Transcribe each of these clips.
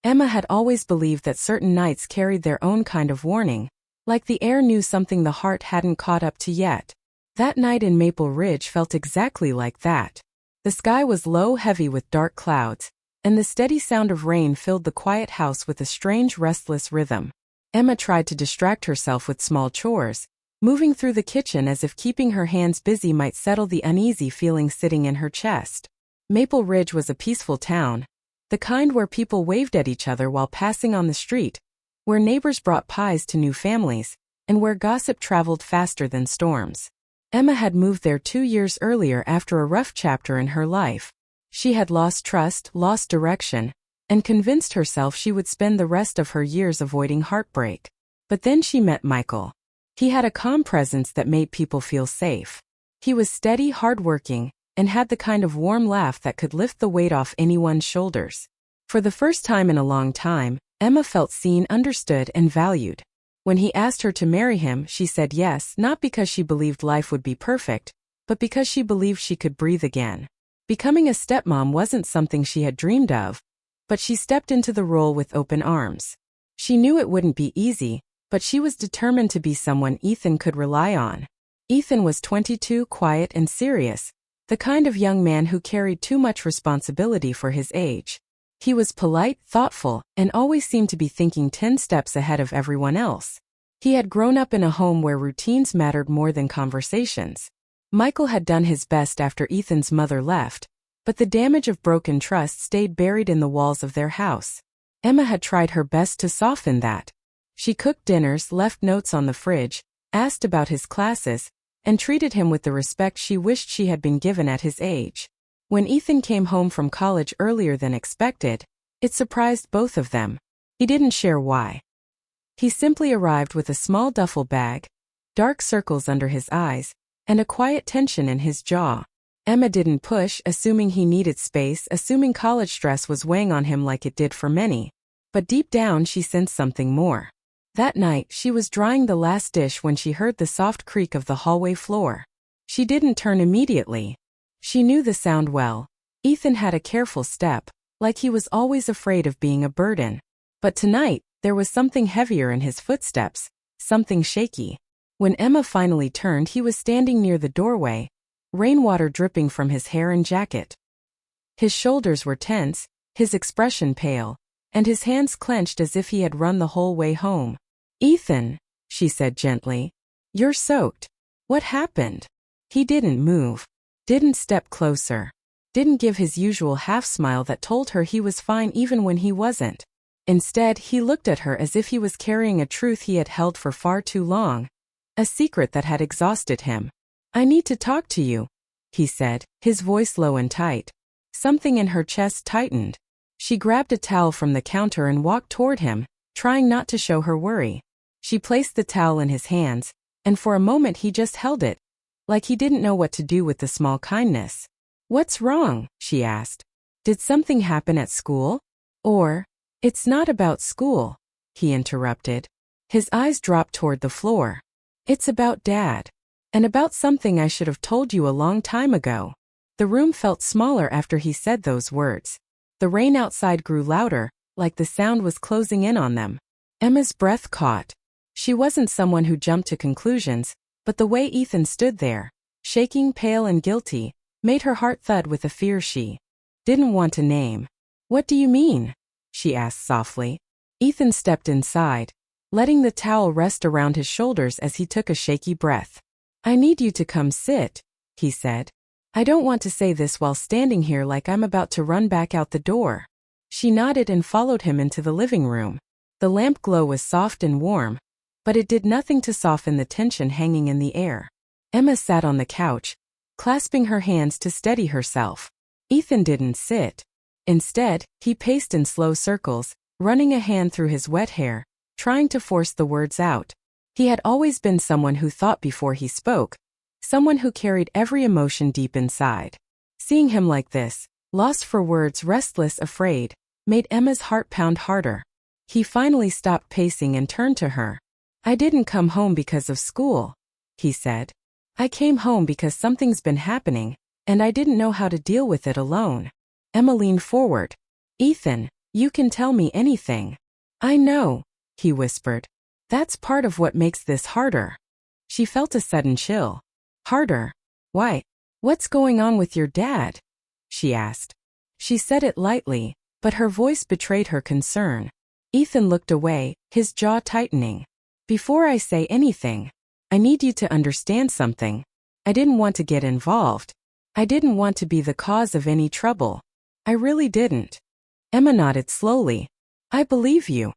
Emma had always believed that certain nights carried their own kind of warning, like the air knew something the heart hadn't caught up to yet. That night in Maple Ridge felt exactly like that. The sky was low, heavy with dark clouds, and the steady sound of rain filled the quiet house with a strange, restless rhythm. Emma tried to distract herself with small chores, moving through the kitchen as if keeping her hands busy might settle the uneasy feeling sitting in her chest. Maple Ridge was a peaceful town, the kind where people waved at each other while passing on the street, where neighbors brought pies to new families, and where gossip traveled faster than storms. Emma had moved there 2 years earlier after a rough chapter in her life. She had lost trust, lost direction, and convinced herself she would spend the rest of her years avoiding heartbreak. But then she met Michael. He had a calm presence that made people feel safe. He was steady, hardworking, and had the kind of warm laugh that could lift the weight off anyone's shoulders. For the first time in a long time, Emma felt seen, understood, and valued. When he asked her to marry him, she said yes, not because she believed life would be perfect, but because she believed she could breathe again. Becoming a stepmom wasn't something she had dreamed of, but she stepped into the role with open arms. She knew it wouldn't be easy, but she was determined to be someone Ethan could rely on. Ethan was 22, quiet and serious, the kind of young man who carried too much responsibility for his age. He was polite, thoughtful, and always seemed to be thinking 10 steps ahead of everyone else. He had grown up in a home where routines mattered more than conversations. Michael had done his best after Ethan's mother left, but the damage of broken trust stayed buried in the walls of their house. Emma had tried her best to soften that. She cooked dinners, left notes on the fridge, asked about his classes, and treated him with the respect she wished she had been given at his age. When Ethan came home from college earlier than expected, it surprised both of them. He didn't share why. He simply arrived with a small duffel bag, dark circles under his eyes, and a quiet tension in his jaw. Emma didn't push, assuming he needed space, assuming college stress was weighing on him like it did for many. But deep down she sensed something more. That night, she was drying the last dish when she heard the soft creak of the hallway floor. She didn't turn immediately. She knew the sound well. Ethan had a careful step, like he was always afraid of being a burden. But tonight, there was something heavier in his footsteps, something shaky. When Emma finally turned, he was standing near the doorway, rainwater dripping from his hair and jacket. His shoulders were tense, his expression pale, and his hands clenched as if he had run the whole way home. "Ethan," she said gently, "you're soaked. What happened?" He didn't move, didn't step closer, didn't give his usual half-smile that told her he was fine even when he wasn't. Instead, he looked at her as if he was carrying a truth he had held for far too long, a secret that had exhausted him. "I need to talk to you," he said, his voice low and tight. Something in her chest tightened. She grabbed a towel from the counter and walked toward him, trying not to show her worry. She placed the towel in his hands, and for a moment he just held it, like he didn't know what to do with the small kindness. "What's wrong?" she asked. "Did something happen at school? Or—" "It's not about school," he interrupted. His eyes dropped toward the floor. "It's about Dad. And about something I should have told you a long time ago." The room felt smaller after he said those words. The rain outside grew louder, like the sound was closing in on them. Emma's breath caught. She wasn't someone who jumped to conclusions, but the way Ethan stood there, shaking, pale and guilty, made her heart thud with a fear she didn't want to name. "What do you mean?" she asked softly. Ethan stepped inside, letting the towel rest around his shoulders as he took a shaky breath. "I need you to come sit," he said. "I don't want to say this while standing here like I'm about to run back out the door." She nodded and followed him into the living room. The lamp glow was soft and warm, but it did nothing to soften the tension hanging in the air. Emma sat on the couch, clasping her hands to steady herself. Ethan didn't sit. Instead, he paced in slow circles, running a hand through his wet hair, trying to force the words out. He had always been someone who thought before he spoke, someone who carried every emotion deep inside. Seeing him like this, lost for words, restless, afraid, made Emma's heart pound harder. He finally stopped pacing and turned to her. "I didn't come home because of school," he said. "I came home because something's been happening, and I didn't know how to deal with it alone." Emma leaned forward. "Ethan," You can tell me anything. I know, he whispered. That's part of what makes this harder. She felt a sudden chill. Harder? Why? What's going on with your dad? She asked. She said it lightly, but her voice betrayed her concern. Ethan looked away, his jaw tightening. Before I say anything, I need you to understand something. I didn't want to get involved. I didn't want to be the cause of any trouble. I really didn't. Emma nodded slowly. I believe you.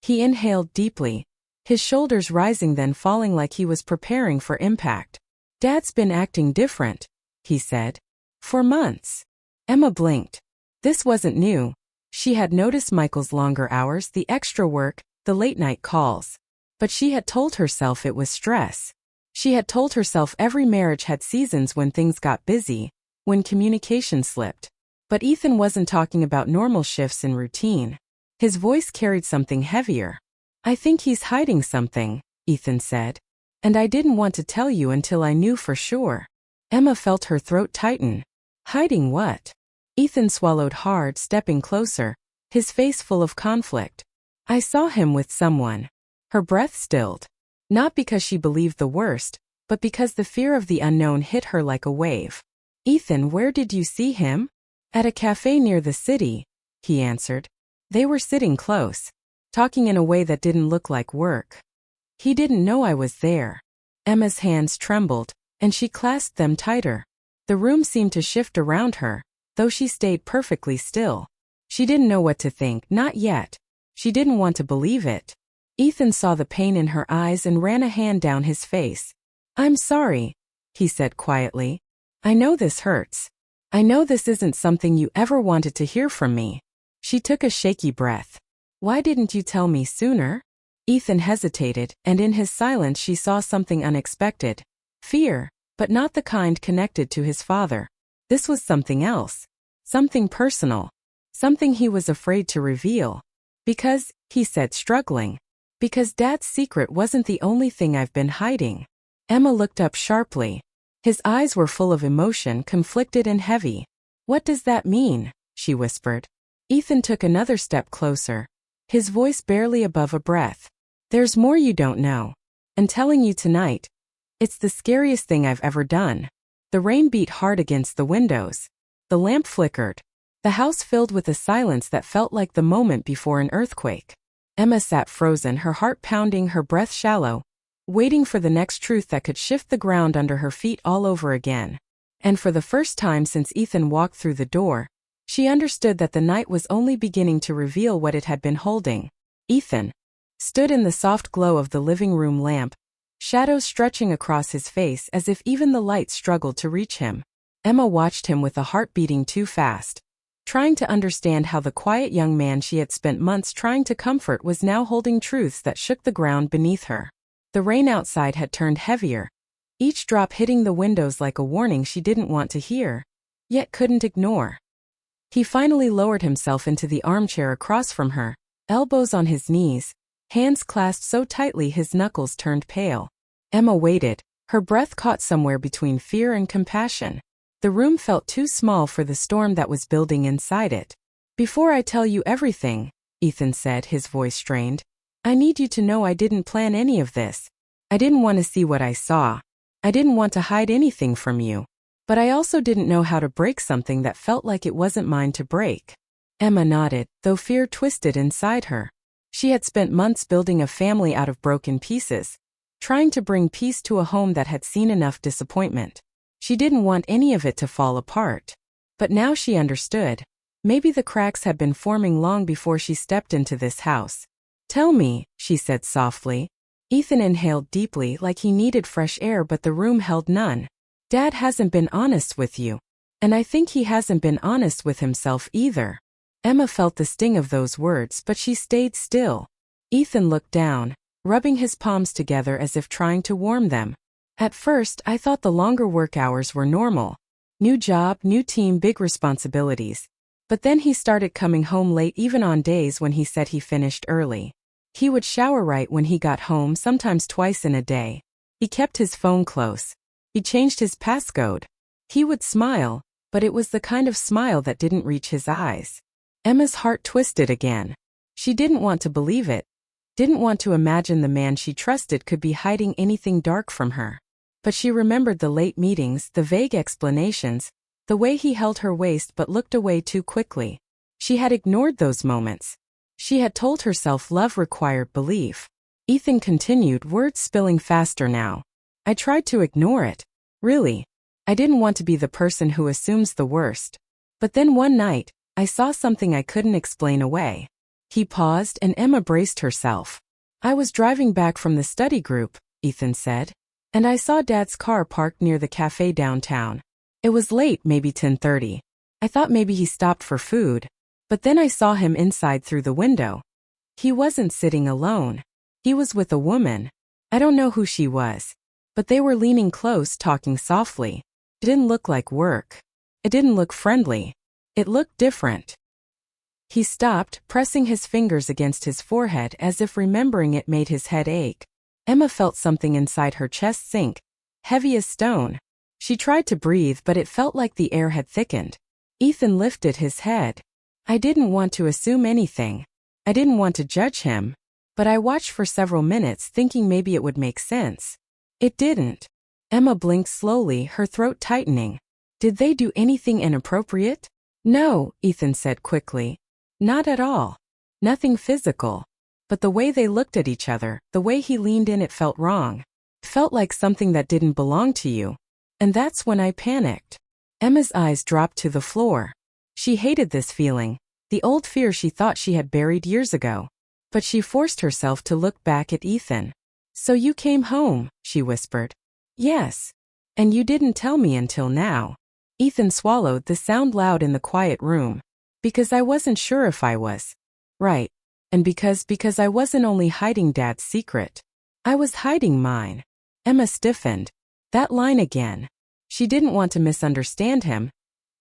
He inhaled deeply, his shoulders rising then falling like he was preparing for impact. Dad's been acting different, he said. For months. Emma blinked. This wasn't new. She had noticed Michael's longer hours, the extra work, the late-night calls. But she had told herself it was stress. She had told herself every marriage had seasons when things got busy, when communication slipped. But Ethan wasn't talking about normal shifts in routine. His voice carried something heavier. I think he's hiding something, Ethan said. And I didn't want to tell you until I knew for sure. Emma felt her throat tighten. Hiding what? Ethan swallowed hard, stepping closer, his face full of conflict. I saw him with someone. Her breath stilled. Not because she believed the worst, but because the fear of the unknown hit her like a wave. Ethan, where did you see him? At a cafe near the city, he answered. They were sitting close, talking in a way that didn't look like work. He didn't know I was there. Emma's hands trembled, and she clasped them tighter. The room seemed to shift around her, though she stayed perfectly still. She didn't know what to think, not yet. She didn't want to believe it. Ethan saw the pain in her eyes and ran a hand down his face. I'm sorry, he said quietly. I know this hurts. I know this isn't something you ever wanted to hear from me. She took a shaky breath. Why didn't you tell me sooner? Ethan hesitated, and in his silence she saw something unexpected. Fear, but not the kind connected to his father. This was something else. Something personal. Something he was afraid to reveal. Because, he said struggling, because Dad's secret wasn't the only thing I've been hiding. Emma looked up sharply. His eyes were full of emotion, conflicted and heavy. What does that mean? She whispered. Ethan took another step closer, his voice barely above a breath. There's more you don't know. I'm telling you tonight. It's the scariest thing I've ever done. The rain beat hard against the windows. The lamp flickered. The house filled with a silence that felt like the moment before an earthquake. Emma sat frozen, her heart pounding, her breath shallow, waiting for the next truth that could shift the ground under her feet all over again. And for the first time since Ethan walked through the door, she understood that the night was only beginning to reveal what it had been holding. Ethan stood in the soft glow of the living room lamp, shadows stretching across his face as if even the light struggled to reach him. Emma watched him with a heart beating too fast, trying to understand how the quiet young man she had spent months trying to comfort was now holding truths that shook the ground beneath her. The rain outside had turned heavier, each drop hitting the windows like a warning she didn't want to hear, yet couldn't ignore. He finally lowered himself into the armchair across from her, elbows on his knees, hands clasped so tightly his knuckles turned pale. Emma waited, her breath caught somewhere between fear and compassion. The room felt too small for the storm that was building inside it. Before I tell you everything, Ethan said, his voice strained, I need you to know I didn't plan any of this. I didn't want to see what I saw. I didn't want to hide anything from you. But I also didn't know how to break something that felt like it wasn't mine to break. Emma nodded, though fear twisted inside her. She had spent months building a family out of broken pieces, trying to bring peace to a home that had seen enough disappointment. She didn't want any of it to fall apart. But now she understood. Maybe the cracks had been forming long before she stepped into this house. Tell me, she said softly. Ethan inhaled deeply like he needed fresh air, but the room held none. Dad hasn't been honest with you. And I think he hasn't been honest with himself either. Emma felt the sting of those words, but she stayed still. Ethan looked down, rubbing his palms together as if trying to warm them. At first, I thought the longer work hours were normal. New job, new team, big responsibilities. But then he started coming home late even on days when he said he finished early. He would shower right when he got home, sometimes twice in a day. He kept his phone close. He changed his passcode. He would smile, but it was the kind of smile that didn't reach his eyes. Emma's heart twisted again. She didn't want to believe it, didn't want to imagine the man she trusted could be hiding anything dark from her. But she remembered the late meetings, the vague explanations, the way he held her waist but looked away too quickly. She had ignored those moments. She had told herself love required belief. Ethan continued, words spilling faster now. I tried to ignore it. Really. I didn't want to be the person who assumes the worst. But then one night, I saw something I couldn't explain away. He paused and Emma braced herself. I was driving back from the study group, Ethan said, and I saw Dad's car parked near the cafe downtown. It was late, maybe 10:30. I thought maybe he stopped for food, but then I saw him inside through the window. He wasn't sitting alone. He was with a woman. I don't know who she was, but they were leaning close, talking softly. It didn't look like work. It didn't look friendly. It looked different. He stopped, pressing his fingers against his forehead as if remembering it made his head ache. Emma felt something inside her chest sink, heavy as stone. She tried to breathe, but it felt like the air had thickened. Ethan lifted his head. I didn't want to assume anything. I didn't want to judge him. But I watched for several minutes, thinking maybe it would make sense. It didn't. Emma blinked slowly, her throat tightening. Did they do anything inappropriate? No, Ethan said quickly. Not at all. Nothing physical. But the way they looked at each other, the way he leaned in, it felt wrong. It felt like something that didn't belong to you. And that's when I panicked. Emma's eyes dropped to the floor. She hated this feeling, the old fear she thought she had buried years ago. But she forced herself to look back at Ethan. So you came home, she whispered. Yes. And you didn't tell me until now. Ethan swallowed, the sound loud in the quiet room. Because I wasn't sure if I was. Right. And because I wasn't only hiding Dad's secret. I was hiding mine. Emma stiffened. That line again. She didn't want to misunderstand him.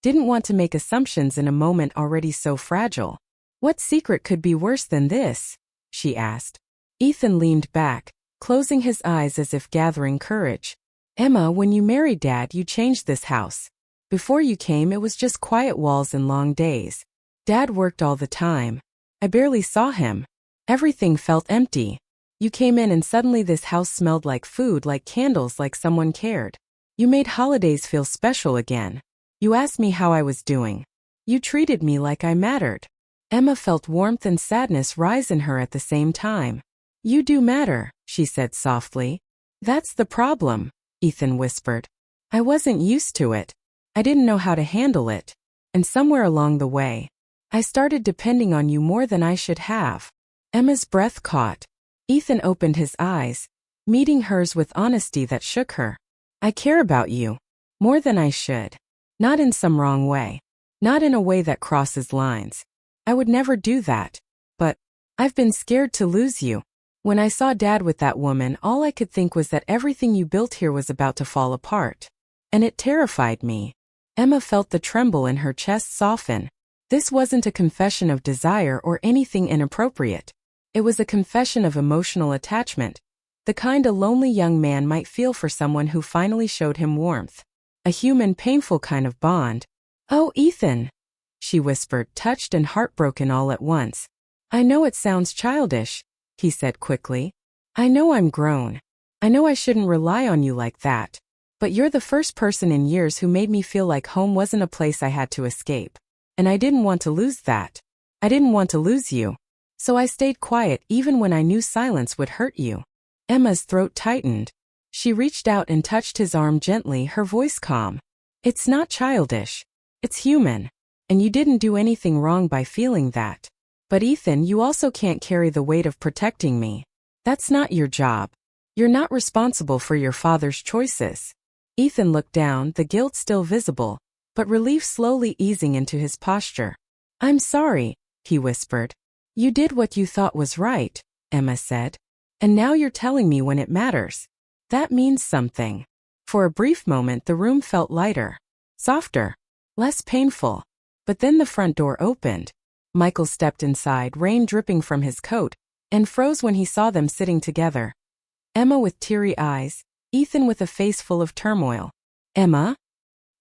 Didn't want to make assumptions in a moment already so fragile. What secret could be worse than this? She asked. Ethan leaned back, closing his eyes as if gathering courage. Emma, when you married Dad, you changed this house. Before you came, it was just quiet walls and long days. Dad worked all the time. I barely saw him. Everything felt empty. You came in and suddenly this house smelled like food, like candles, like someone cared. You made holidays feel special again. You asked me how I was doing. You treated me like I mattered. Emma felt warmth and sadness rise in her at the same time. You do matter, she said softly. That's the problem, Ethan whispered. I wasn't used to it. I didn't know how to handle it. And somewhere along the way, I started depending on you more than I should have. Emma's breath caught. Ethan opened his eyes, meeting hers with honesty that shook her. I care about you. More than I should. Not in some wrong way. Not in a way that crosses lines. I would never do that. But I've been scared to lose you. When I saw Dad with that woman, all I could think was that everything you built here was about to fall apart. And it terrified me. Emma felt the tremble in her chest soften. This wasn't a confession of desire or anything inappropriate. It was a confession of emotional attachment, the kind a lonely young man might feel for someone who finally showed him warmth. A human, painful kind of bond. Oh, Ethan, she whispered, touched and heartbroken all at once. I know it sounds childish, he said quickly. I know I'm grown. I know I shouldn't rely on you like that. But you're the first person in years who made me feel like home wasn't a place I had to escape. And I didn't want to lose that. I didn't want to lose you. So I stayed quiet even when I knew silence would hurt you. Emma's throat tightened. She reached out and touched his arm gently, her voice calm. It's not childish. It's human. And you didn't do anything wrong by feeling that. But Ethan, you also can't carry the weight of protecting me. That's not your job. You're not responsible for your father's choices. Ethan looked down, the guilt still visible, but relief slowly easing into his posture. I'm sorry, he whispered. You did what you thought was right, Emma said. And now you're telling me when it matters. That means something. For a brief moment the room felt lighter, softer, less painful. But then the front door opened. Michael stepped inside, rain dripping from his coat, and froze when he saw them sitting together. Emma with teary eyes, Ethan with a face full of turmoil. Emma?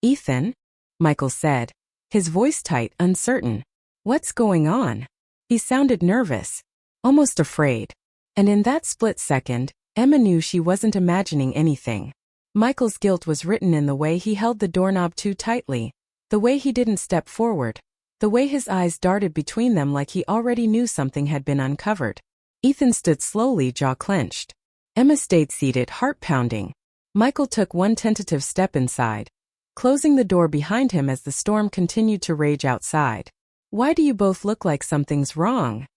Ethan? Michael said, his voice tight, uncertain. What's going on? He sounded nervous, almost afraid. And in that split second, Emma knew she wasn't imagining anything. Michael's guilt was written in the way he held the doorknob too tightly, the way he didn't step forward, the way his eyes darted between them like he already knew something had been uncovered. Ethan stood slowly, jaw clenched. Emma stayed seated, heart pounding. Michael took one tentative step inside, closing the door behind him as the storm continued to rage outside. "Why do you both look like something's wrong?"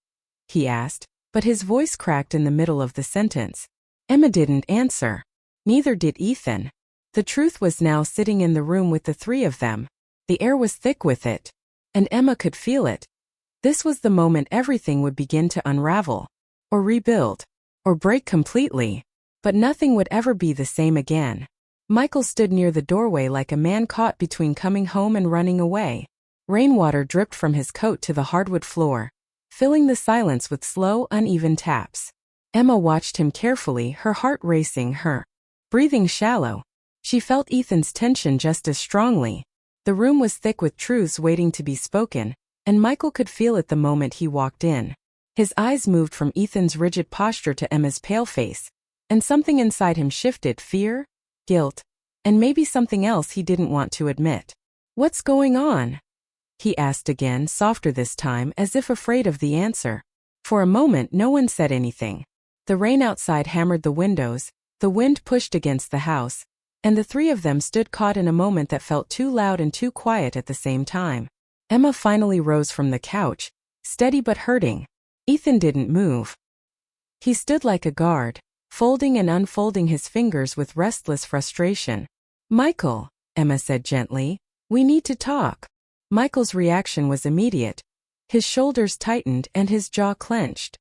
he asked, but his voice cracked in the middle of the sentence. Emma didn't answer. Neither did Ethan. The truth was now sitting in the room with the three of them. The air was thick with it, and Emma could feel it. This was the moment everything would begin to unravel, or rebuild, or break completely. But nothing would ever be the same again. Michael stood near the doorway like a man caught between coming home and running away. Rainwater dripped from his coat to the hardwood floor, filling the silence with slow, uneven taps. Emma watched him carefully, her heart racing, her breathing shallow. She felt Ethan's tension just as strongly. The room was thick with truths waiting to be spoken, and Michael could feel it the moment he walked in. His eyes moved from Ethan's rigid posture to Emma's pale face, and something inside him shifted: fear, guilt, and maybe something else he didn't want to admit. "What's going on?" he asked again, softer this time, as if afraid of the answer. For a moment no one said anything. The rain outside hammered the windows, the wind pushed against the house, and the three of them stood caught in a moment that felt too loud and too quiet at the same time. Emma finally rose from the couch, steady but hurting. Ethan didn't move. He stood like a guard, folding and unfolding his fingers with restless frustration. "Michael," Emma said gently, "we need to talk." Michael's reaction was immediate. His shoulders tightened and his jaw clenched.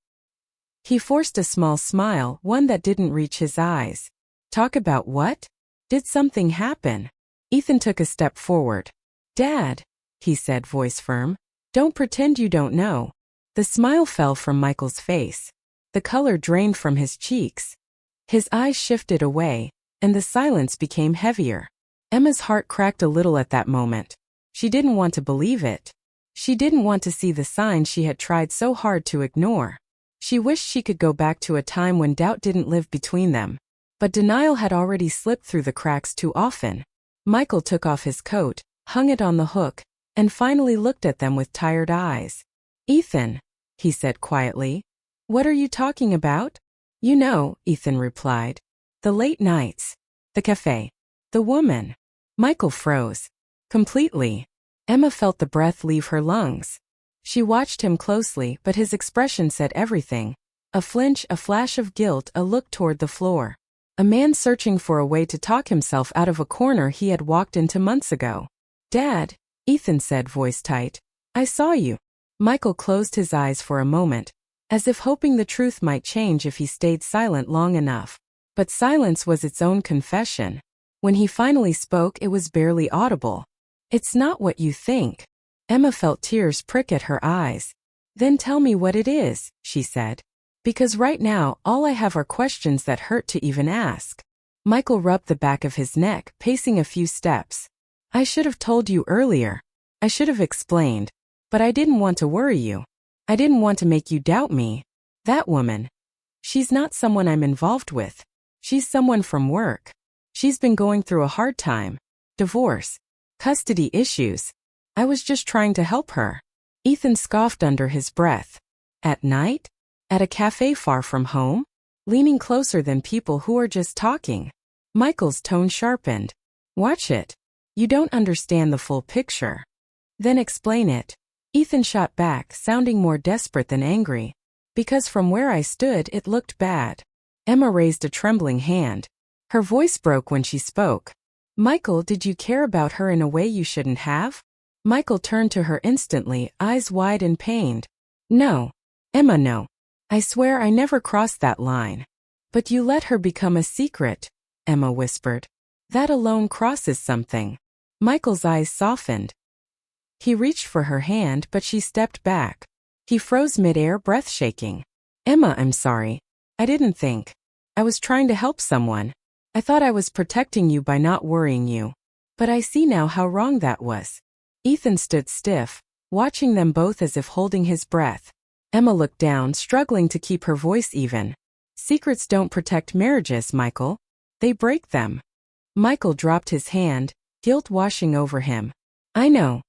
He forced a small smile, one that didn't reach his eyes. "Talk about what? Did something happen?" Ethan took a step forward. "Dad," he said, voice firm, "don't pretend you don't know." The smile fell from Michael's face. The color drained from his cheeks. His eyes shifted away, and the silence became heavier. Emma's heart cracked a little at that moment. She didn't want to believe it. She didn't want to see the signs she had tried so hard to ignore. She wished she could go back to a time when doubt didn't live between them. But denial had already slipped through the cracks too often. Michael took off his coat, hung it on the hook, and finally looked at them with tired eyes. "Ethan," he said quietly, "what are you talking about?" "You know," Ethan replied. "The late nights. The cafe. The woman." Michael froze. Completely. Emma felt the breath leave her lungs. She watched him closely, but his expression said everything. A flinch, a flash of guilt, a look toward the floor. A man searching for a way to talk himself out of a corner he had walked into months ago. "Dad," Ethan said, voice tight, "I saw you." Michael closed his eyes for a moment, as if hoping the truth might change if he stayed silent long enough. But silence was its own confession. When he finally spoke, it was barely audible. "It's not what you think." Emma felt tears prick at her eyes. "Then tell me what it is," she said. "Because right now, all I have are questions that hurt to even ask." Michael rubbed the back of his neck, pacing a few steps. "I should have told you earlier. I should have explained. But I didn't want to worry you. I didn't want to make you doubt me. That woman. She's not someone I'm involved with. She's someone from work. She's been going through a hard time. Divorce. Custody issues. I was just trying to help her." Ethan scoffed under his breath. "At night? At a cafe far from home? Leaning closer than people who are just talking?" Michael's tone sharpened. "Watch it. You don't understand the full picture." "Then explain it." Ethan shot back, sounding more desperate than angry. "Because from where I stood it looked bad." Emma raised a trembling hand. Her voice broke when she spoke. "Michael, did you care about her in a way you shouldn't have?" Michael turned to her instantly, eyes wide and pained. "No. Emma, no. I swear I never crossed that line." "But you let her become a secret," Emma whispered. "That alone crosses something." Michael's eyes softened. He reached for her hand, but she stepped back. He froze midair, breath shaking. "Emma, I'm sorry. I didn't think. I was trying to help someone. I thought I was protecting you by not worrying you. But I see now how wrong that was." Ethan stood stiff. watching them both as if holding his breath. Emma looked down, struggling to keep her voice even. Secrets don't protect marriages, Michael. They break them. Michael dropped his hand, guilt washing over him. I know.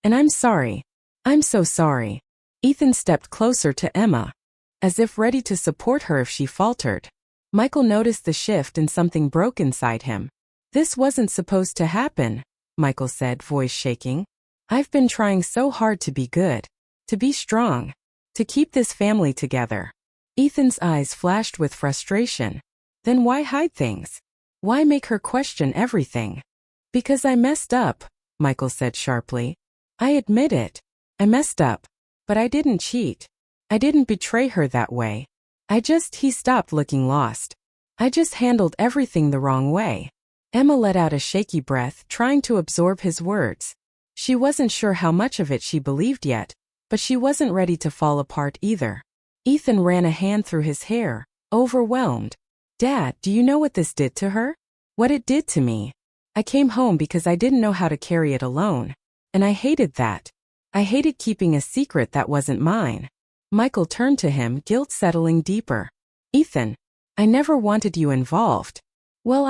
And I'm sorry. I'm so sorry. Ethan stepped closer to Emma, as if ready to support her if she faltered. Michael noticed the shift and something broke inside him. This wasn't supposed to happen, Michael said, voice shaking. I've been trying so hard to be good, to be strong, to keep this family together. Ethan's eyes flashed with frustration. Then why hide things? Why make her question everything? Because I messed up, Michael said sharply. I admit it. I messed up. But I didn't cheat. I didn't betray her that way. He stopped looking lost. I just handled everything the wrong way. Emma let out a shaky breath, trying to absorb his words. She wasn't sure how much of it she believed yet, but she wasn't ready to fall apart either. Ethan ran a hand through his hair, overwhelmed. Dad, do you know what this did to her? What it did to me? I came home because I didn't know how to carry it alone. And I hated that. I hated keeping a secret that wasn't mine. Michael turned to him, guilt settling deeper. Ethan, I never wanted you involved. Well,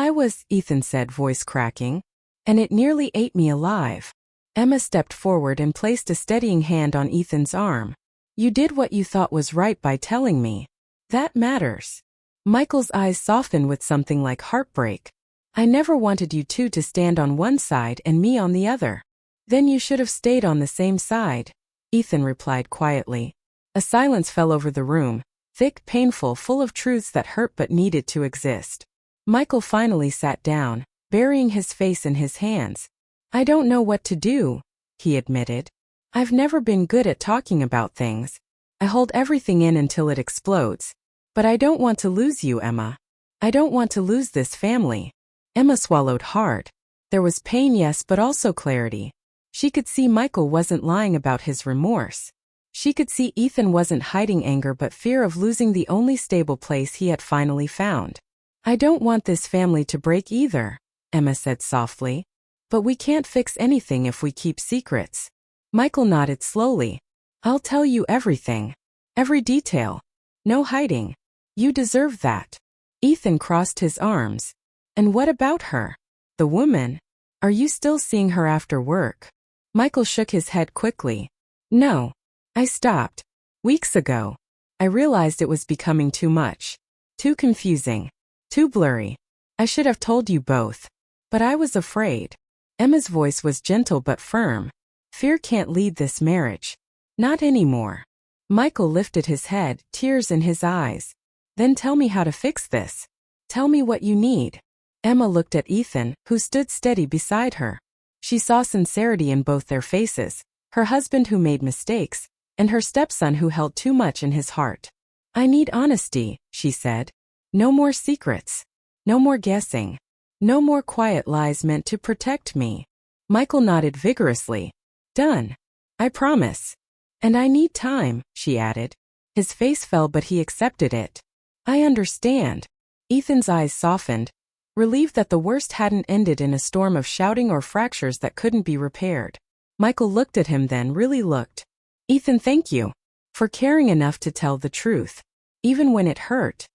Ethan said, voice cracking. And it nearly ate me alive. Emma stepped forward and placed a steadying hand on Ethan's arm. You did what you thought was right by telling me. That matters. Michael's eyes softened with something like heartbreak. I never wanted you two to stand on one side and me on the other. Then you should have stayed on the same side, Ethan replied quietly. A silence fell over the room, thick, painful, full of truths that hurt but needed to exist. Michael finally sat down, burying his face in his hands. I don't know what to do, he admitted. I've never been good at talking about things. I hold everything in until it explodes. But I don't want to lose you, Emma. I don't want to lose this family. Emma swallowed hard. There was pain, yes, but also clarity. She could see Michael wasn't lying about his remorse. She could see Ethan wasn't hiding anger but fear of losing the only stable place he had finally found. I don't want this family to break either, Emma said softly. But we can't fix anything if we keep secrets. Michael nodded slowly. I'll tell you everything. Every detail. No hiding. You deserve that. Ethan crossed his arms. And what about her? The woman? Are you still seeing her after work? Michael shook his head quickly. No. I stopped. Weeks ago. I realized it was becoming too much. Too confusing. Too blurry. I should have told you both. But I was afraid. Emma's voice was gentle but firm. Fear can't lead this marriage. Not anymore. Michael lifted his head, tears in his eyes. Then tell me how to fix this. Tell me what you need. Emma looked at Ethan, who stood steady beside her. She saw sincerity in both their faces, her husband who made mistakes, and her stepson who held too much in his heart. I need honesty, she said. No more secrets. No more guessing. No more quiet lies meant to protect me. Michael nodded vigorously. Done. I promise. And I need time, she added. His face fell but he accepted it. I understand. Ethan's eyes softened, relieved that the worst hadn't ended in a storm of shouting or fractures that couldn't be repaired. Michael looked at him then really looked. Ethan, thank you. For caring enough to tell the truth. Even when it hurt.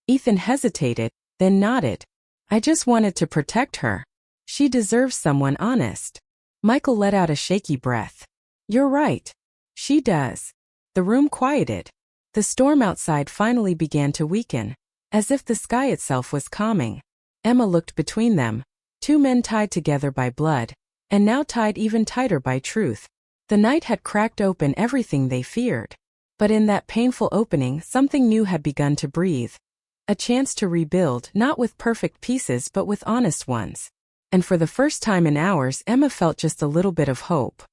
Ethan hesitated, then nodded. I just wanted to protect her. She deserves someone honest. Michael let out a shaky breath. You're right. She does. The room quieted. The storm outside finally began to weaken, as if the sky itself was calming. Emma looked between them, two men tied together by blood, and now tied even tighter by truth. The night had cracked open everything they feared. But in that painful opening, something new had begun to breathe. A chance to rebuild, not with perfect pieces but with honest ones. And for the first time in hours, Emma felt just a little bit of hope.